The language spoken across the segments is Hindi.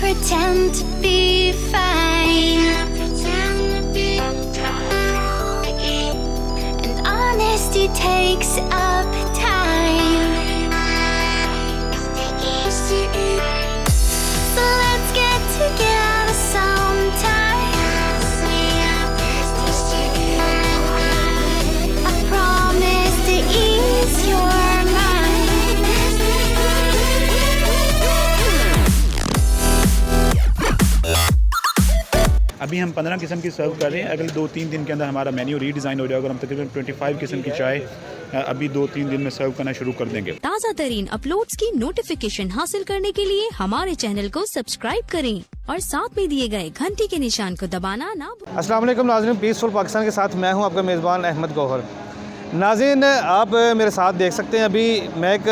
pretend to be fine, and honesty takes up time. So let's get together sometime. I promise to ease your mind. अभी हम 15 किस्म की सर्व कर रहे हैं। अगले 2-3 दिन के अंदर हमारा मेन्यू रीडिज़ाइन हो जाएगा और हम तकरीबन 25 किस्म की चाय अभी 2-3 दिन में सर्व करना शुरू कर देंगे। ताज़ा तरीन अपलोड्स की नोटिफिकेशन हासिल करने के लिए हमारे चैनल को सब्सक्राइब करें और साथ में दिए गए घंटी के निशान को दबाना ना भूलें। अस्सलाम वालेकुम नाज़रीन, पीसफुल पाकिस्तान के साथ मैं हूं आपका मेज़बान अहमद गौहर। नाज़रीन, आप मेरे साथ देख सकते हैं, अभी मैं एक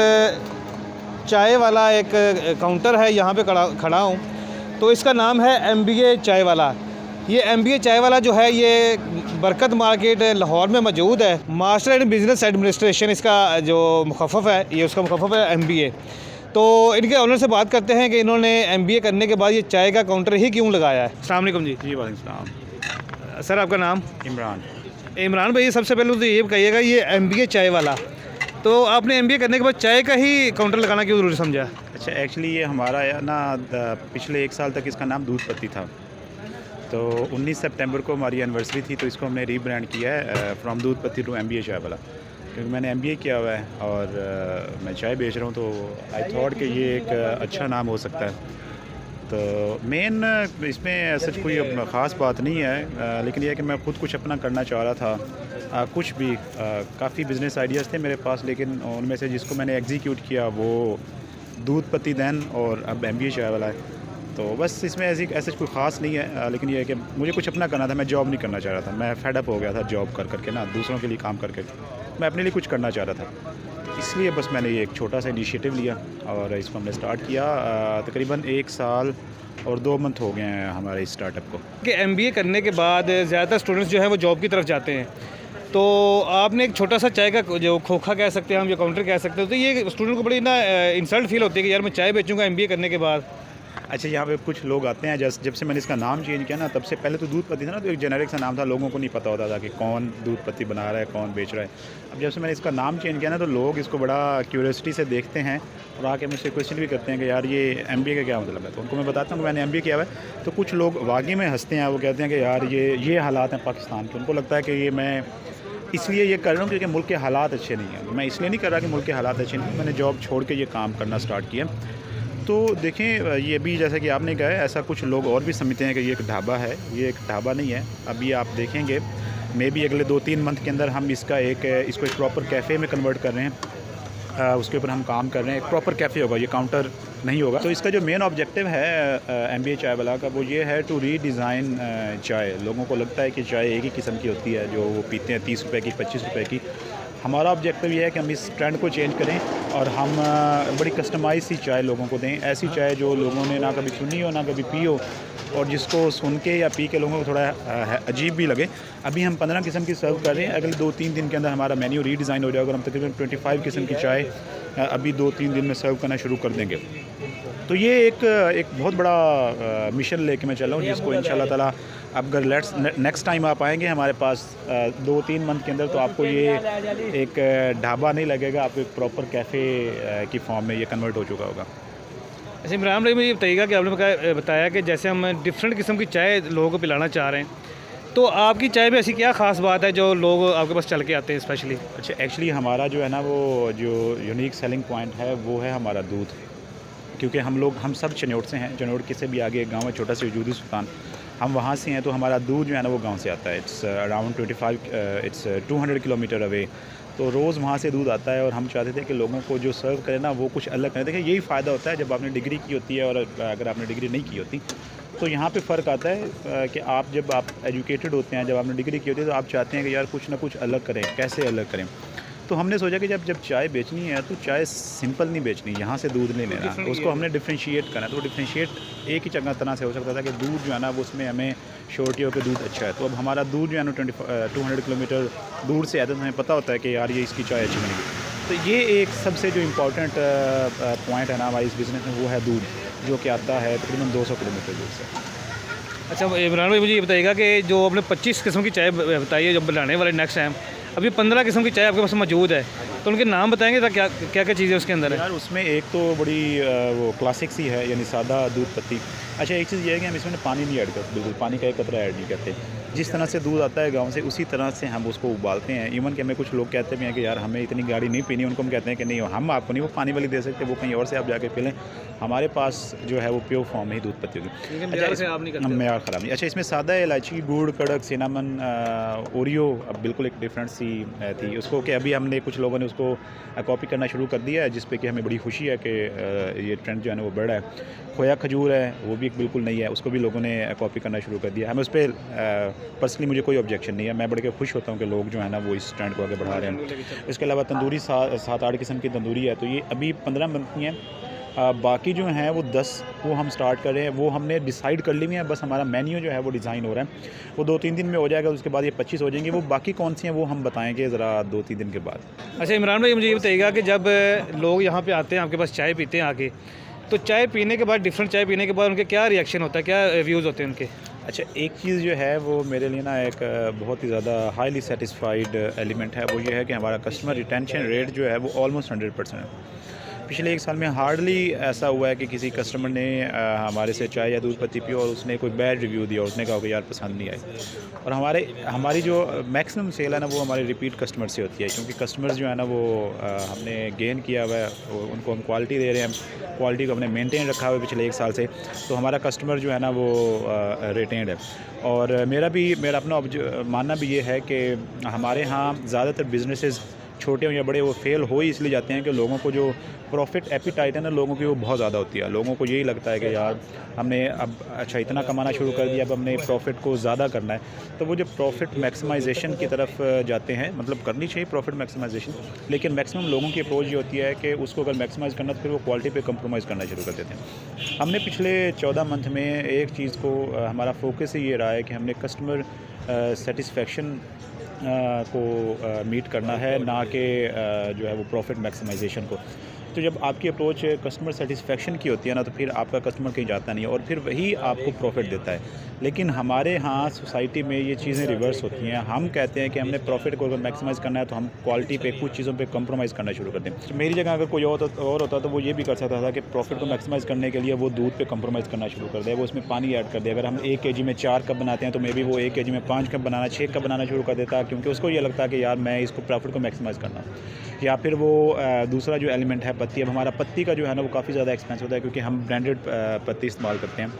चाय वाला एक काउंटर है यहाँ पे खड़ा हूँ। तो इसका नाम है MBA चाय वाला। ये MBA चाय वाला जो है ये बरकत मार्केट लाहौर में मौजूद है। मास्टर इन बिज़नेस एडमिनिस्ट्रेशन इसका जो मुखफ़फ़ है, ये उसका मुखफ़फ़ है MBA। तो इनके ओनर से बात करते हैं कि इन्होंने MBA करने के बाद ये चाय का काउंटर ही क्यों लगाया है। अस्सलाम वालेकुम जी। जी वालेकुम सलाम। सर, आपका नाम? इमरान। इमरान भाई, सबसे पहले तो ये बताइएगा, ये MBA चाय वाला, तो आपने MBA करने के बाद चाय का ही काउंटर लगाना क्यों ज़रूरी समझा? अच्छा, एक्चुअली ये हमारा ना पिछले 1 साल तक इसका नाम दूध पत्ती था। तो 19 सितंबर को हमारी एनिवर्सरी थी, तो इसको हमने रीब्रांड किया है फ्रॉम दूध पत्ती टू MBA चाय वाला, क्योंकि मैंने MBA किया हुआ है और मैं चाय बेच रहा हूँ, तो आई थॉट कि ये एक अच्छा नाम हो सकता है। तो मेन इसमें सच कोई ख़ास बात नहीं है, लेकिन यह है कि मैं ख़ुद कुछ अपना करना चाह रहा था। कुछ भी काफ़ी बिज़नेस आइडियाज़ थे मेरे पास, लेकिन उनमें से जिसको मैंने एग्जीक्यूट किया वो दूध पत्ती दैन और अब MBA चाय वाला है। तो बस इसमें ऐसे कोई ख़ास नहीं है, लेकिन ये है कि मुझे कुछ अपना करना था। मैं जॉब नहीं करना चाह रहा था, मैं फेडअप हो गया था जॉब कर करके ना, दूसरों के लिए काम करके। मैं अपने लिए कुछ करना चाह रहा था, इसलिए बस मैंने ये एक छोटा सा इनिशिएटिव लिया और इसको हमने स्टार्ट किया। तकरीबन 1 साल और 2 मंथ हो गए हैं हमारे इस स्टार्टअप को। कि MBA करने के बाद ज़्यादातर स्टूडेंट्स जो हैं वो जॉब की तरफ जाते हैं, तो आपने एक छोटा सा चाय का जो खोखा कह सकते हैं हम, जो काउंटर कह सकते हैं, तो ये स्टूडेंट को बड़ी ना इंसल्ट फील होती है कि यार मैं चाय बेचूंगा MBA करने के बाद। अच्छा, यहाँ पे कुछ लोग आते हैं, जब से मैंने इसका नाम चेंज किया ना, तब से पहले तो दूध पत्ती था ना, तो एक जेनेरिक सा नाम था, लोगों को नहीं पता होता था कि कौन दूध पत्ती बना रहा है, कौन बेच रहा है। अब जब से मैंने इसका नाम चेंज किया ना, तो लोग इसको बड़ा क्यूरियोसिटी से देखते हैं और आके मुझसे क्वेश्चन भी करते हैं कि यार ये MBA का क्या मतलब है। तो उनको मैं बताता हूँ कि मैंने MBA किया हुआ है। तो कुछ लोग वाकई में हंसते हैं, वो कहते हैं कि यार ये हालात हैं पाकिस्तान के। उनको लगता है कि ये मैं इसलिए ये कर रहा हूँ क्योंकि मुल्क के हालात अच्छे नहीं हैं। मैं इसलिए नहीं कर रहा कि मुल्क के हालात अच्छे नहीं हैं, मैंने जॉब छोड़ के ये काम करना स्टार्ट किया। तो देखें, ये भी जैसा कि आपने कहा है, ऐसा कुछ लोग और भी समझते हैं कि ये एक ढाबा है। ये एक ढाबा नहीं है। अभी आप देखेंगे मे बी अगले 2-3 मंथ के अंदर हम इसको एक प्रॉपर कैफ़े में कन्वर्ट कर रहे हैं। उसके ऊपर हम काम कर रहे हैं। एक प्रॉपर कैफ़े होगा, ये काउंटर नहीं होगा। तो इसका जो मेन ऑब्जेक्टिव है MBA चाय वाला का, वो ये है टू रीडिज़ाइन चाय। लोगों को लगता है कि चाय एक ही किस्म की होती है जो वो पीते हैं, 30 रुपए की, 25 रुपए की। हमारा ऑब्जेक्टिव ये है कि हम इस ट्रेंड को चेंज करें और हम बड़ी कस्टमाइज़ सी चाय लोगों को दें। ऐसी चाय जो लोगों ने ना कभी सुनी हो, ना कभी पी हो, और जिसको सुन के या पी के लोगों को थोड़ा अजीब भी लगे। अभी हम 15 किस्म की सर्व कर रहे हैं। अगले 2-3 दिन के अंदर हमारा मेन्यू रीडिज़ाइन हो जाएगा और हम तकरीबन 25 किस्म की चाय अभी 2-3 दिन में सर्व करना शुरू कर देंगे। तो ये एक बहुत बड़ा मिशन लेके मैं चल रहा हूँ, जिसको इंशाल्लाह ताला अगर नेक्स्ट टाइम आप आएंगे हमारे पास 2-3 मंथ के अंदर, तो आपको ये एक ढाबा नहीं लगेगा, आपको एक प्रॉपर कैफ़े की फॉर्म में ये कन्वर्ट हो चुका होगा। अच्छा इमरान भाई, मुझे बताइएगा कि आपने बताया कि जैसे हम डिफरेंट किस्म की चाय लोगों को पिलाना चाह रहे हैं, तो आपकी चाय में ऐसी क्या ख़ास बात है जो लोग आपके पास चल के आते हैं स्पेशली? अच्छा, एक्चुअली हमारा जो है ना, वो जो यूनिक सेलिंग पॉइंट है वो है हमारा दूध। क्योंकि हम सब चनौट से हैं। चनौट के से भी आगे एक गांव है छोटा सा वजूदी सुल्तान, हम वहाँ से हैं। तो हमारा दूध जो है ना वो गांव से आता है। It's around 200 kilometre away. तो रोज़ वहाँ से दूध आता है और हम चाहते थे कि लोगों को जो सर्व करें ना वो कुछ अलग करें। देखिए, यही फ़ायदा होता है जब आपने डिग्री की होती है और अगर आपने डिग्री नहीं की होती, तो यहाँ पे फ़र्क आता है कि जब आप एजुकेटेड होते हैं, जब आपने डिग्री की होती है, तो आप चाहते हैं कि यार कुछ ना कुछ अलग करें, कैसे अलग करें। तो हमने सोचा कि जब चाय बेचनी है तो चाय सिंपल नहीं बेचनी, यहाँ से दूध नहीं लेना, उसको हमने डिफ्रेंशिएट करना। तो डिफ्रेंशिएट एक ही जगह तरह से हो सकता था कि दूध जो है ना वो उसमें हमें श्योरिटी हो कि दूध अच्छा है। तो अब हमारा दूध जो है ना 200 किलोमीटर दूर से आता है, तो हमें पता होता है कि यार ये इसकी चाय अच्छी बनेगी। तो ये एक सबसे जो इम्पोर्टेंट पॉइंट है ना हमारे इस बिज़नेस में, वो है दूध। जो कि आता है तकरीबन 200 किलोमीटर दूर से। अच्छा इमरान भाई, मुझे ये बताइएगा कि जो आपने 25 किस्म की चाय बताई है जो बनाने वाले नेक्स्ट टाइम, अभी 15 किस्म की चाय आपके पास मौजूद है, तो उनके नाम बताएंगे था क्या क्या क्या चीज़ें उसके अंदर है? यार उसमें एक तो बड़ी वो क्लासिक सी है, यानी सादा दूध पत्ती। अच्छा एक चीज़ ये है कि हम इसमें पानी नहीं ऐड करते, बिल्कुल पानी का एक कतरा ऐड नहीं करते। जिस तरह से दूध आता है गांव से उसी तरह से हम उसको उबालते हैं। इवन कि हमें कुछ लोग कहते भी हैं कि यार हमें इतनी गाढ़ी नहीं पीनी, उनको हम कहते हैं कि नहीं हम आपको नहीं वो पानी वाली दे सकते, वो कहीं और से आप जाके पी लें, हमारे पास जो है वो प्योर फॉर्म है ही दूध पत्ती की। मेयार ख़राब नहीं। अच्छा इसमें सादा इलायची, गुड़, कड़क, सिनामन, ओरियो अब बिल्कुल एक डिफरेंट सी थी उसको, कि अभी हमने कुछ लोगों ने उसको कॉपी करना शुरू कर दिया है, जिस पे कि हमें बड़ी खुशी है कि ये ट्रेंड जो है ना वो बढ़ा है। खोया खजूर है वो भी बिल्कुल नहीं है, उसको भी लोगों ने कॉपी करना शुरू कर दिया। हमें उस पर पर्सनली मुझे कोई ऑब्जेक्शन नहीं है, मैं बढ़ के खुश होता हूँ कि लोग जो है ना वो इस ट्रेंड को आगे बढ़ा रहे हैं। इसके अलावा तंदूरी 7-8 किस्म की तंदूरी है, तो ये अभी 15 बनती हैं। बाकी जो हैं वो 10 वो हम स्टार्ट कर रहे हैं, वो हमने डिसाइड कर ली हुई है, बस हमारा मेन्यू जो है वो डिज़ाइन हो रहा है, वो 2-3 दिन में हो जाएगा। उसके बाद ये 25 हो जाएंगे। वो बाकी कौन सी हैं वो हम बताएंगे ज़रा 2-3 दिन के बाद। अच्छा इमरान भाई, मुझे ये बताइएगा कि जब लोग यहाँ पे आते हैं आपके पास चाय पीते हैं आके, तो चाय पीने के बाद, डिफरेंट चाय पीने के बाद उनके क्या रिएक्शन होता है, क्या व्यूज़ होते हैं उनके? अच्छा एक चीज़ जो है वो मेरे लिए ना एक बहुत ही ज़्यादा हाईली सेटिस्फाइड एलिमेंट है, वो ये है कि हमारा कस्टमर रिटेंशन रेट जो है वो ऑलमोस्ट 100% है। पिछले 1 साल में हार्डली ऐसा हुआ है कि किसी कस्टमर ने हमारे से चाय या दूध पत्ती पी और उसने कोई बैड रिव्यू दिया, उसने कहा कि यार पसंद नहीं आई। और हमारी जो मैक्सिमम सेल है ना वो हमारे रिपीट कस्टमर से होती है, क्योंकि कस्टमर्स जो है ना वो हमने गेन किया हुआ है, उनको हम क्वालिटी दे रहे हैं, क्वालिटी को हमने मेंटेन रखा हुआ है पिछले 1 साल से, तो हमारा कस्टमर जो है ना वो रिटेंड है। और मेरा अपना मानना भी ये है कि हमारे यहाँ ज़्यादातर बिजनेसेस छोटे हो या बड़े वो फेल हो ही इसलिए जाते हैं कि लोगों को जो प्रॉफिट एपिटाइट है ना लोगों की वो बहुत ज़्यादा होती है। लोगों को यही लगता है कि यार हमने अब अच्छा इतना कमाना शुरू कर दिया, अब हमने प्रॉफिट को ज़्यादा करना है, तो वो जो प्रॉफिट मैक्सिमाइजेशन की तरफ जाते हैं। मतलब करनी चाहिए प्रॉफिट मैक्सिमाइजेशन, लेकिन मैक्सिमम लोगों की अप्रोच ये होती है कि उसको अगर मैक्सिमाइज़ करना तो फिर वो क्वालिटी पे कंप्रोमाइज़ करना शुरू कर देते हैं। हमने पिछले 14 मंथ में एक चीज़ को हमारा फोकस ही ये रहा है कि हमने कस्टमर सेटिस्फेक्शन को मीट करना है, ना कि जो है वो प्रॉफिट मैक्सिमाइजेशन को। तो जब आपकी अप्रोच कस्टमर सेटिस्फेक्शन की होती है ना, तो फिर आपका कस्टमर कहीं जाता नहीं है और फिर वही आपको प्रॉफिट देता है। लेकिन हमारे यहाँ सोसाइटी में ये चीज़ें रिवर्स होती हैं। हम कहते हैं कि हमने प्रॉफिट को अगर मैक्सिमाइज़ करना है तो हम क्वालिटी पे कुछ चीज़ों पे कंप्रोमाइज़ करना शुरू कर दें। तो मेरी जगह अगर कोई और होता तो वो ये भी कर सकता था कि प्रॉफिट को मैक्सिमाइज़ करने के लिए वो दूध पे कंप्रोमाइज़ करना शुरू कर दे, वो उसमें पानी ऐड कर दे। अगर हम 1 kg में 4 कप बनाते हैं तो मे बी वो 1 kg में 5 कप बनाना, 6 कप बनाना शुरू कर देता, क्योंकि उसको ये लगता है कि यार मैं इसको प्रॉफिट को मैक्सिमाइज़ करना। या फिर वो दूसरा जो एलिमेंट है पत्ती, अब हमारा पत्ती का जो है ना वो काफ़ी ज़्यादा एक्सपेंस होता है, क्योंकि हम ब्रांडेड पत्ती इस्तेमाल करते हैं।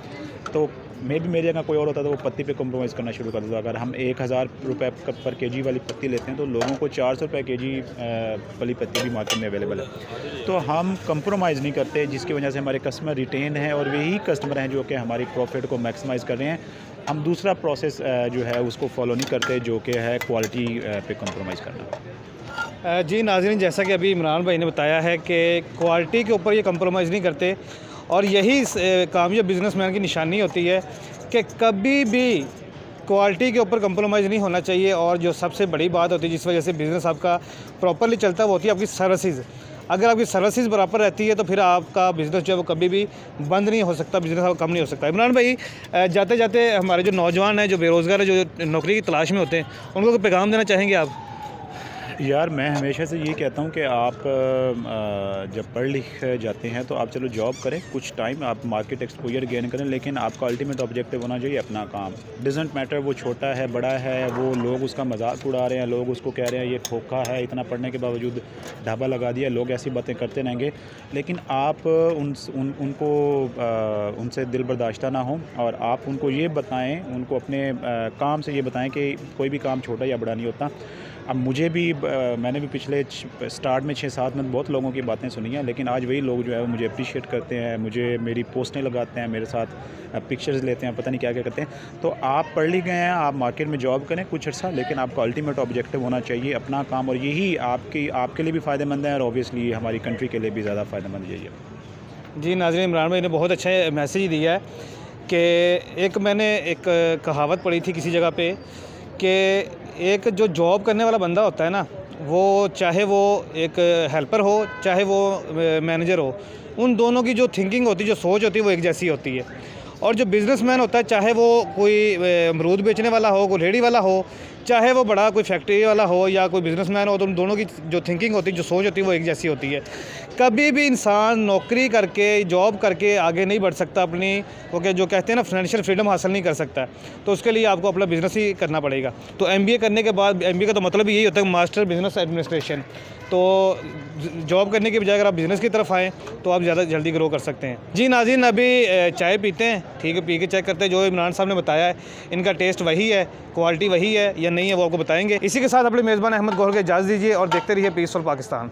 तो मे भी मेरी जगह कोई और होता तो वो पत्ती पे कंप्रोमाइज़ करना शुरू कर देता। अगर हम 1000 रुपये पर kg वाली पत्ती लेते हैं तो लोगों को 400 रुपये kg वाली पत्ती भी मार्केट में अवेलेबल है। तो हम कंप्रोमाइज़ नहीं करते, जिसकी वजह से हमारे कस्टमर रिटेन हैं और वही कस्टमर हैं जो कि हमारी प्रॉफिट को मैक्सिमाइज़ कर रहे हैं। हम दूसरा प्रोसेस जो है उसको फॉलो नहीं करते, जो कि है क्वालिटी पे कंप्रोमाइज़ करना। जी नाज़रीन, जैसा कि अभी इमरान भाई ने बताया है कि क्वालिटी के ऊपर ये कंप्रोमाइज़ नहीं करते, और यही कामयाब बिजनेसमैन की निशानी होती है कि कभी भी क्वालिटी के ऊपर कंप्रोमाइज़ नहीं होना चाहिए। और जो सबसे बड़ी बात होती है जिस वजह से बिज़नेस आपका प्रॉपरली चलता है वो होती है आपकी सर्विसेज। अगर आपकी सर्विसेज बराबर रहती है तो फिर आपका बिज़नेस जो है वो कभी भी बंद नहीं हो सकता, बिज़नेस आपका कम नहीं हो सकता। इमरान भाई, जाते जाते हमारे जो नौजवान हैं, जो बेरोज़गार है, जो नौकरी की तलाश में होते हैं, उनको कोई पैगाम देना चाहेंगे आप? यार मैं हमेशा से ये कहता हूँ कि आप जब पढ़ लिख जाते हैं तो आप चलो जॉब करें, कुछ टाइम आप मार्केट एक्सपोजर गेन करें, लेकिन आपका अल्टीमेट ऑब्जेक्टिव होना चाहिए अपना काम। डजेंट मैटर वो छोटा है बड़ा है, वो लोग उसका मजाक उड़ा रहे हैं, लोग उसको कह रहे हैं ये खोखा है, इतना पढ़ने के बावजूद ढाबा लगा दिया, लोग ऐसी बातें करते रहेंगे। लेकिन आप उनको उनसे दिल बर्दाश्ता ना हो और आप उनको ये बताएँ, उनको अपने काम से ये बताएँ कि कोई भी काम छोटा या बड़ा नहीं होता। अब मुझे भी मैंने भी पिछले स्टार्ट में 6-7 में बहुत लोगों की बातें सुनी हैं, लेकिन आज वही लोग जो है वो मुझे अप्रिशिएट करते हैं, मुझे मेरी पोस्टें लगाते हैं, मेरे साथ पिक्चर्स लेते हैं, पता नहीं क्या क्या करते हैं। तो आप पढ़ लिख गए हैं, आप मार्केट में जॉब करें कुछ अर्सा, लेकिन आपका अल्टीमेट ऑब्जेक्टिव होना चाहिए अपना काम, और यही आपके लिए भी फ़ायदेमंद है और ऑब्वियसली हमारी कंट्री के लिए भी ज़्यादा फ़ायदेमंद यही है। जी नाज़रीन, इमरान भाई ने बहुत अच्छा मैसेज दिया है कि मैंने एक कहावत पढ़ी थी किसी जगह पे कि एक जो जॉब करने वाला बंदा होता है ना, वो चाहे वो एक हेल्पर हो चाहे वो मैनेजर हो, उन दोनों की जो थिंकिंग होती है, जो सोच होती है, वो एक जैसी होती है। और जो बिज़नेसमैन होता है, चाहे वो कोई अमरूद बेचने वाला हो, कोई रेहड़ी वाला हो, चाहे वो बड़ा कोई फैक्ट्री वाला हो या कोई बिज़नेसमैन हो, तो उन दोनों की जो थिंकिंग होती है, जो सोच होती है, वो एक जैसी होती है। कभी भी इंसान नौकरी करके, जॉब करके आगे नहीं बढ़ सकता, अपनी वो जो कहते हैं ना फाइनेंशियल फ्रीडम हासिल नहीं कर सकता। तो उसके लिए आपको अपना बिज़नेस ही करना पड़ेगा। तो MBA करने के बाद, MBA का तो मतलब यही होता है मास्टर बिज़नेस एडमिनिस्ट्रेशन। तो जॉब करने के बजाय अगर आप बिज़नेस की तरफ आएँ तो आप ज़्यादा जल्दी ग्रो कर सकते हैं। जी नाज़रीन, अभी चाय पीते हैं, ठीक है, पी के चेक करते हैं जो इमरान साहब ने बताया है, इनका टेस्ट वही है, क्वालिटी वही है या नहीं है, वो आपको बताएंगे। इसी के साथ अपने मेज़बान अहमद गौहर को इजाज़त दीजिए और देखते रहिए पीसफुल पाकिस्तान।